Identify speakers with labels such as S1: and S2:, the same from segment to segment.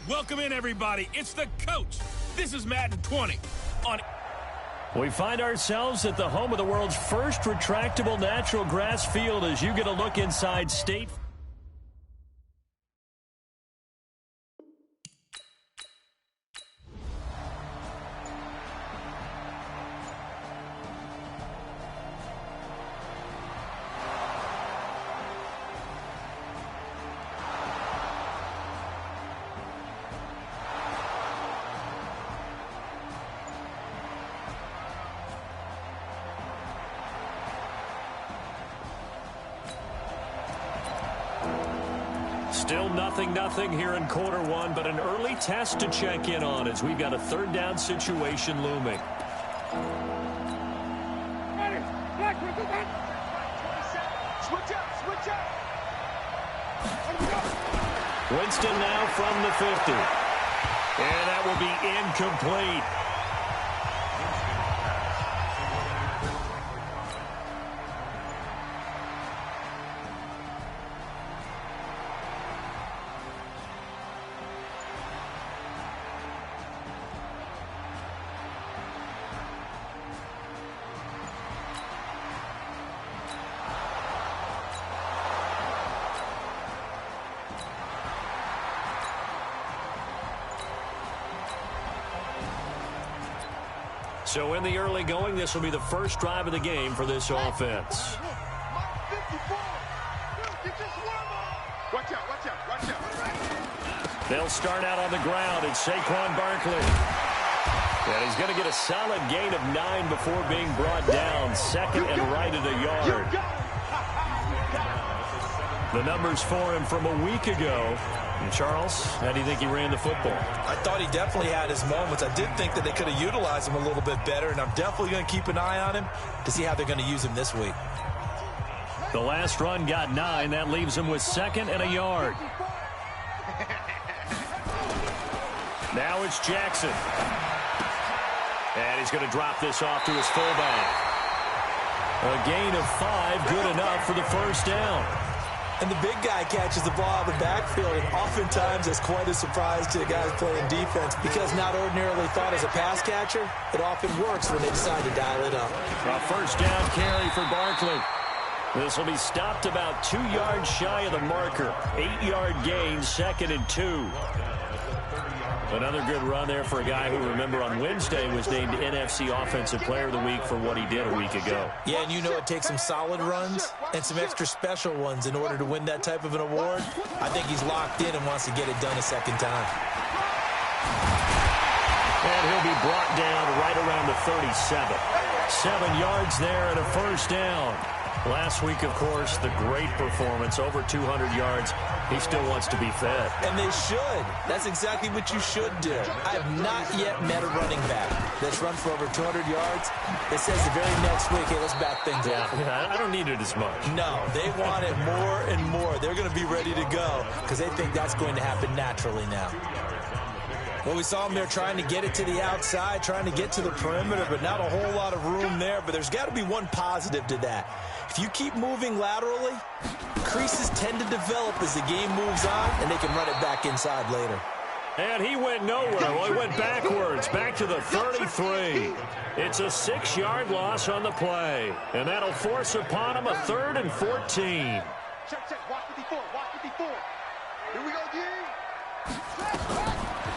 S1: Welcome in, everybody. It's the coach. This is Madden 20.
S2: We find ourselves at the home of the world's first retractable natural grass field as you get a look inside State. Still nothing here in quarter one, but an early test to check in on as we've got a third down situation looming. Winston now from the 50. And that will be incomplete. So in the early going, this will be the first drive of the game for this offense. They'll start out on the ground. It's Saquon Barkley. And he's going to get a solid gain of 9 before being brought down. Second and right at a yard. The numbers for him from a week ago. And Charles, how do you think he ran the football?
S3: I thought he definitely had his moments. I did think that they could have utilized him a little bit better, and I'm definitely going to keep an eye on him to see how they're going to use him this week.
S2: The last run got 9. That leaves him with second and a yard. Now it's Jackson. And he's going to drop this off to his fullback. A gain of 5, good enough for the first down.
S3: And the big guy catches the ball out of the backfield, and oftentimes it's quite a surprise to the guys playing defense because not ordinarily thought as a pass catcher, it often works when they decide to dial it up.
S2: A first down carry for Barkley. This will be stopped about 2 yards shy of the marker. 8-yard gain, second and 2. Another good run there for a guy who, remember, on Wednesday was named NFC Offensive Player of the Week for what he did a week ago.
S3: Yeah, and you know it takes some solid runs and some extra special ones in order to win that type of an award. I think he's locked in and wants to get it done a second time.
S2: And he'll be brought down right around the 37. 7 yards there and a first down. Last week, of course, the great performance, over 200 yards. He still wants to be fed.
S3: And they should. That's exactly what you should do. I have not yet met a running back that's run for over 200 yards that says the very next week, hey, let's back things up.
S2: Yeah, I don't need it as much.
S3: No, they want it more and more. They're going to be ready to go because they think that's going to happen naturally now. Well, we saw him there trying to get it to the outside, trying to get to the perimeter, but not a whole lot of room there. But there's got to be one positive to that. If you keep moving laterally, creases tend to develop as the game moves on, and they can run it back inside later.
S2: And he went nowhere. Well, he went backwards, back to the 33. It's a 6-yard loss on the play, and that'll force upon him a 3rd and 14.
S4: Check. Watch 54. Here we go, D.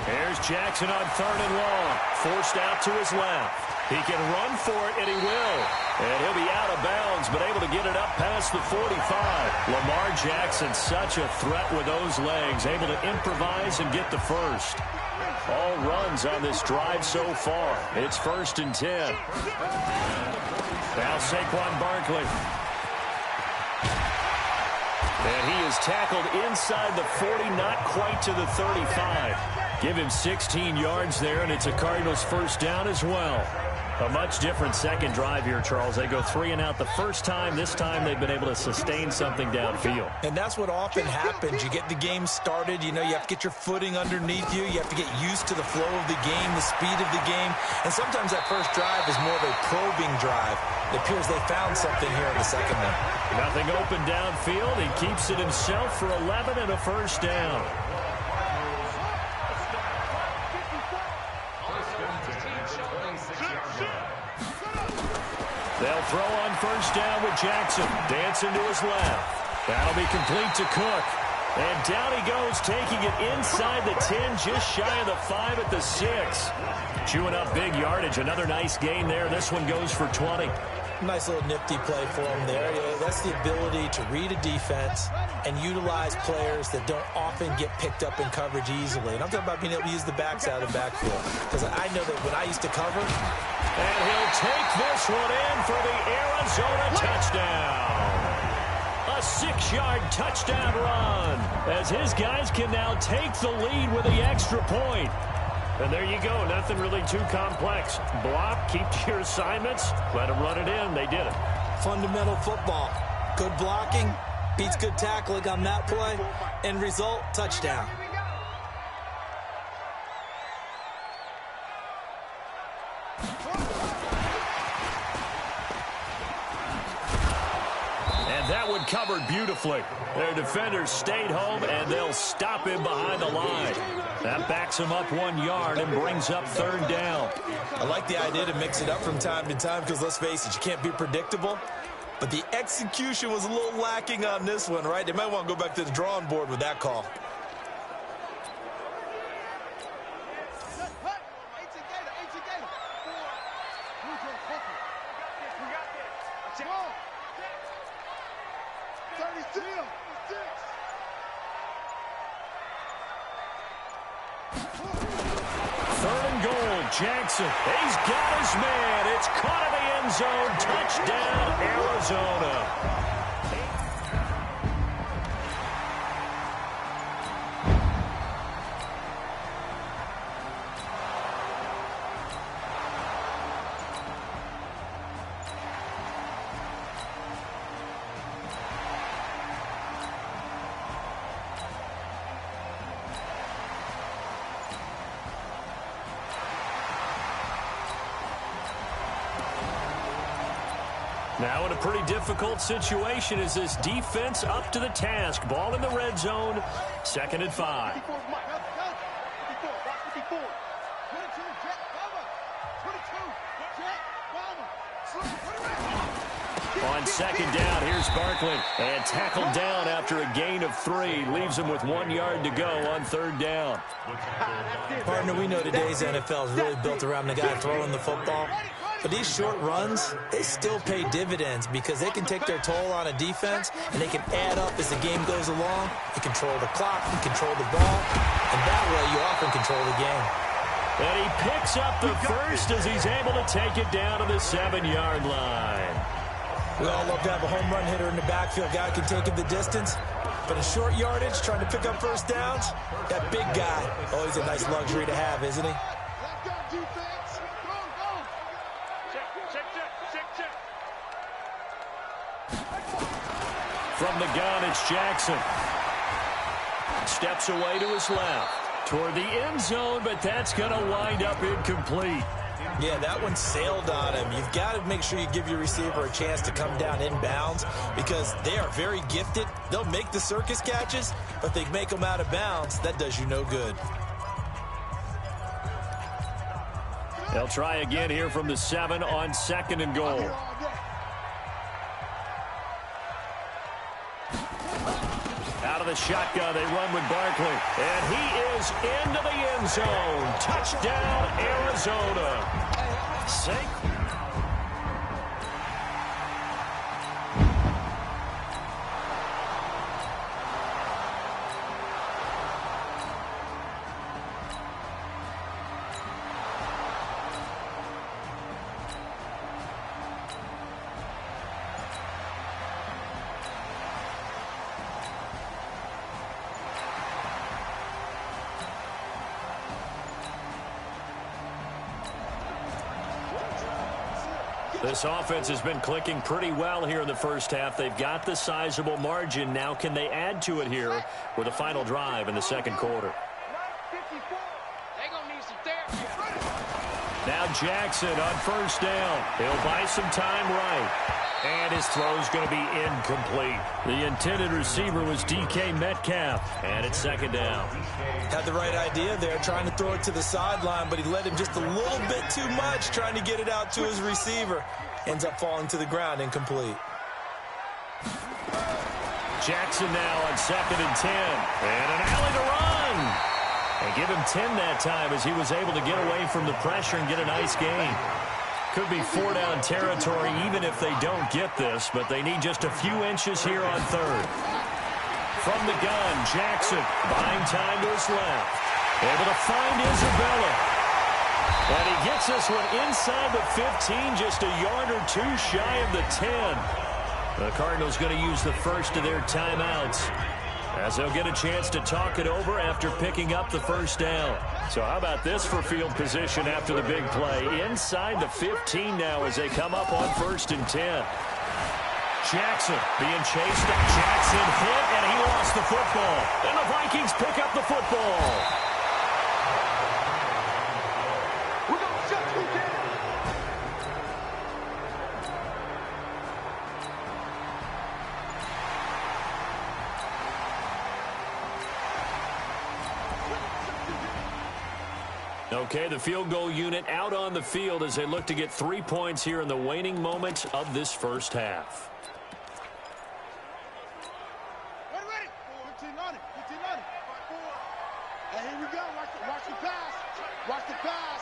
S2: Here's Jackson on 3rd and long. Forced out to his left. He can run for it, and he will. And he'll be out of bounds, but able to get it up past the 45. Lamar Jackson, such a threat with those legs, able to improvise and get the first. All runs on this drive so far. It's 1st and 10. Now Saquon Barkley. And he is tackled inside the 40, not quite to the 35. Give him 16 yards there, and it's a Cardinals first down as well. A much different second drive here, Charles. They go 3 and out the first time. This time they've been able to sustain something downfield.
S3: And that's what often happens. You get the game started. You know, you have to get your footing underneath you. You have to get used to the flow of the game, the speed of the game. And sometimes that first drive is more of a probing drive. It appears they found something here in the second one.
S2: Nothing open downfield. He keeps it himself for 11 and a first down. They'll throw on first down with Jackson. Dancing to his left. That'll be complete to Cook. And down he goes, taking it inside the 10, just shy of the 5 at the 6. Chewing up big yardage. Another nice gain there. This one goes for 20.
S3: Nice little nifty play for him there. That's the ability to read a defense and utilize players that don't often get picked up in coverage easily. And I'm talking about being able to use the backs out of the backfield. Because I know that when I used to cover.
S2: And he'll take this one in for the Arizona touchdown. A 6-yard touchdown run as his guys can now take the lead with the extra point. And there you go. Nothing really too complex. Block, keep to your assignments, let them run it in. They did it.
S3: Fundamental football. Good blocking beats good tackling on that play. End result, touchdown.
S2: That one covered beautifully. Their defenders stayed home, and they'll stop him behind the line. That backs him up 1 yard and brings up third down.
S3: I like the idea to mix it up from time to time because, let's face it, you can't be predictable. But the execution was a little lacking on this one, right? They might want to go back to the drawing board with that call.
S2: Jackson, he's got his man. It's caught in the end zone. Touchdown, Arizona. Now in a pretty difficult situation as this defense up to the task. Ball in the red zone, 2nd and 5. On 2nd down, here's Barkley. And tackled down after a gain of 3. Leaves him with 1 yard to go on 3rd down.
S3: Partner, we know today's NFL is really built around the guy throwing the football. But these short runs, they still pay dividends because they can take their toll on a defense and they can add up as the game goes along. You control the clock, you control the ball, and that way you often control the game.
S2: And he picks up the first as he's able to take it down to the 7-yard line.
S3: We all love to have a home run hitter in the backfield. Guy can take it the distance. But in short yardage, trying to pick up first downs, that big guy, always a nice luxury to have, isn't he?
S2: From the gun, it's Jackson. Steps away to his left. Toward the end zone, but that's going to wind up incomplete.
S3: Yeah, that one sailed on him. You've got to make sure you give your receiver a chance to come down inbounds because they are very gifted. They'll make the circus catches, but they make them out of bounds. That does you no good.
S2: They'll try again here from the 7 on 2nd and goal. Out of the shotgun, they run with Barkley. And he is into the end zone. Touchdown, Arizona. This offense has been clicking pretty well here in the first half. They've got the sizable margin. Now can they add to it here with a final drive in the second quarter? Now Jackson on first down. He'll buy some time right. And his throw's going to be incomplete. The intended receiver was DK Metcalf. And it's second down.
S3: Had the right idea there, trying to throw it to the sideline, but he let him just a little bit too much, trying to get it out to his receiver. ends up falling to the ground incomplete.
S2: Jackson now on 2nd and 10. And an alley to run. And give him 10 that time as he was able to get away from the pressure and get a nice gain. Could be 4-down territory even if they don't get this, but they need just a few inches here on 3rd. From the gun, Jackson buying time to his left. Able to find Isabella. And he gets this one inside the 15, just a yard or two shy of the 10. The Cardinals going to use the first of their timeouts as they'll get a chance to talk it over after picking up the first down. So how about this for field position after the big play? Inside the 15 now as they come up on 1st and 10. Jackson being chased. Jackson hit, and he lost the football. And the Vikings pick up the football. Okay, the field goal unit out on the field as they look to get 3 points here in the waning moments of this first half.
S4: Ready. 15 on it. 15 on it. Hey, here we go. Watch the pass. Watch the pass.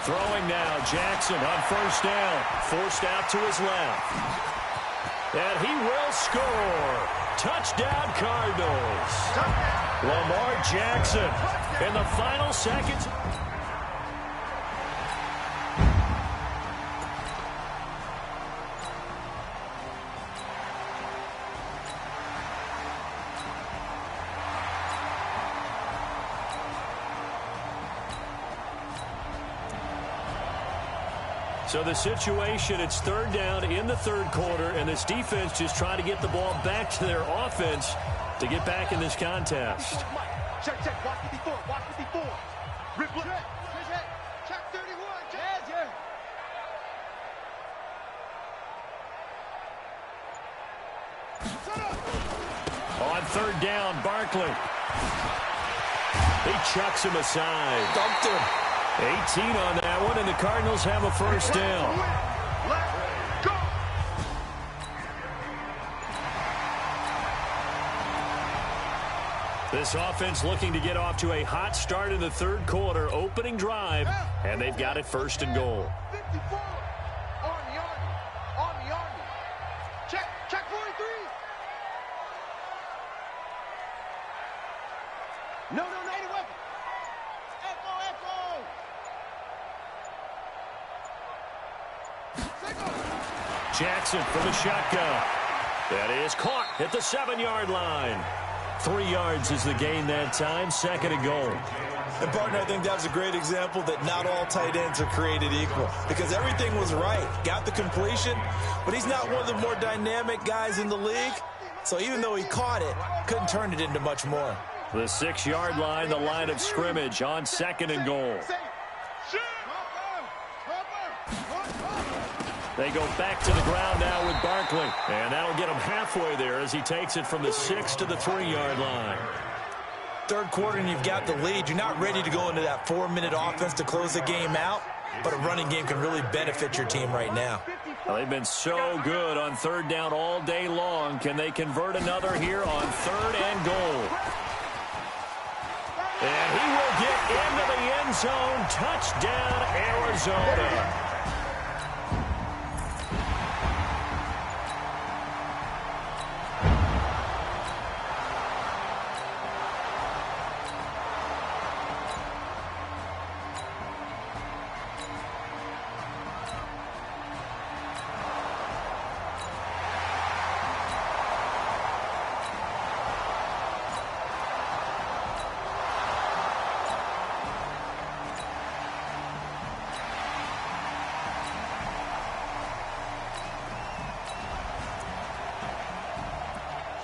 S2: Throwing now, Jackson on 1st down. Forced out to his left. And he will score. Touchdown, Cardinals. Lamar Jackson in the final seconds. So the situation, it's 3rd down in the 3rd quarter, and this defense just trying to get the ball back to their offense to get back in this contest.
S4: Check. Watch 54. Watch 54. Rip. Check 31. Check.
S2: On 3rd down, Barkley. He chucks him aside.
S3: Dumped him.
S2: 18 on that one, and the Cardinals have a first down.
S4: Let's go.
S2: This offense looking to get off to a hot start in the 3rd quarter, opening drive, and they've got it 1st and goal.
S4: 54. On the Army. Check 43. No, any weapon. Echo.
S2: Jackson from the shotgun. That is caught at the 7-yard line. 3 yards is the gain that time, 2nd and goal.
S3: And, partner, I think that was a great example that not all tight ends are created equal because everything was right. Got the completion, but he's not one of the more dynamic guys in the league. So even though he caught it, couldn't turn it into much more.
S2: The 6-yard line, the line of scrimmage on 2nd and goal. They go back to the ground now with Barkley. And that'll get him halfway there as he takes it from the 6 to the 3-yard line.
S3: 3rd quarter and you've got the lead. You're not ready to go into that 4-minute offense to close the game out, but a running game can really benefit your team right now.
S2: Well, they've been so good on 3rd down all day long. Can they convert another here on 3rd and goal? And he will get into the end zone. Touchdown, Arizona.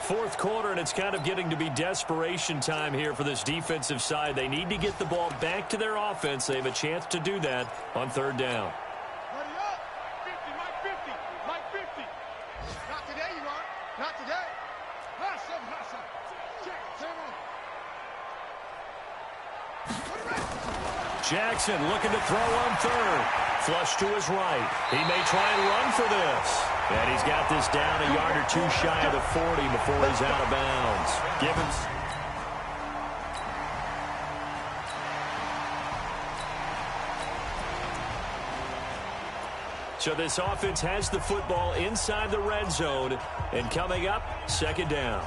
S2: Fourth quarter, and it's kind of getting to be desperation time here for this defensive side. They need to get the ball back to their offense. They have a chance to do that on 3rd down.
S4: Ready up. 50, Mike 50. Not today, you are. Not today.
S2: Jackson looking to throw on third. Flush to his right. He may try and run for this. And he's got this down a yard or two shy of the 40 before he's out of bounds. Gibbons. So this offense has the football inside the red zone. And coming up, second down.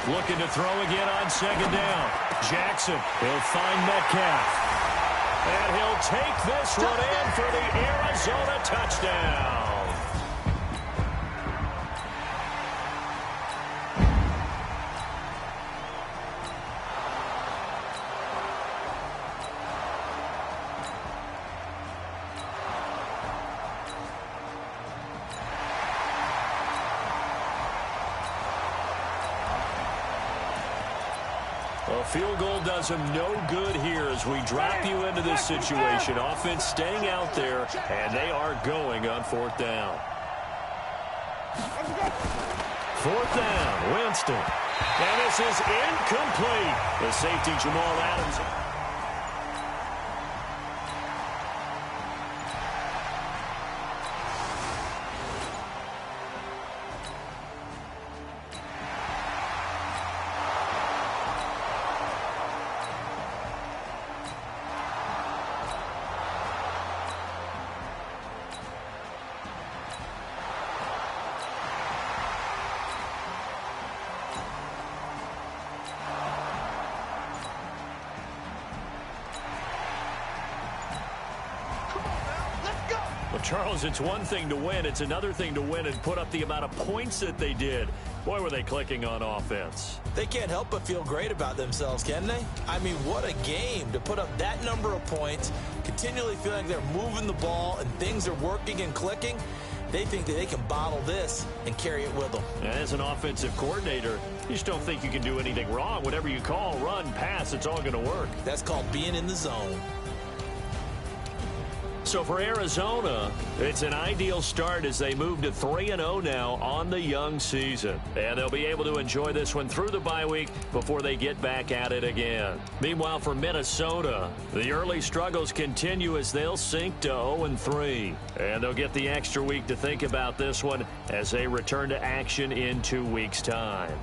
S2: Looking to throw again on second down. Jackson, he'll find Metcalf. And he'll take this one in for the Arizona touchdown. A field goal does him no good here as we drop you into this situation. Offense staying out there, and they are going on fourth down. Fourth down, Winston. And this is incomplete. The safety, Jamal Adams. Well, Charles, it's one thing to win. It's another thing to win and put up the amount of points that they did. Boy, were they clicking on offense.
S3: They can't help but feel great about themselves, can they? I mean, what a game to put up that number of points, continually feeling they're moving the ball and things are working and clicking. They think that they can bottle this and carry it with them.
S2: As an offensive coordinator, you just don't think you can do anything wrong. Whatever you call, run, pass, it's all going to work.
S3: That's called being in the zone.
S2: So for Arizona, it's an ideal start as they move to 3-0 now on the young season. And they'll be able to enjoy this one through the bye week before they get back at it again. Meanwhile, for Minnesota, the early struggles continue as they'll sink to 0-3. And they'll get the extra week to think about this one as they return to action in 2 weeks' time.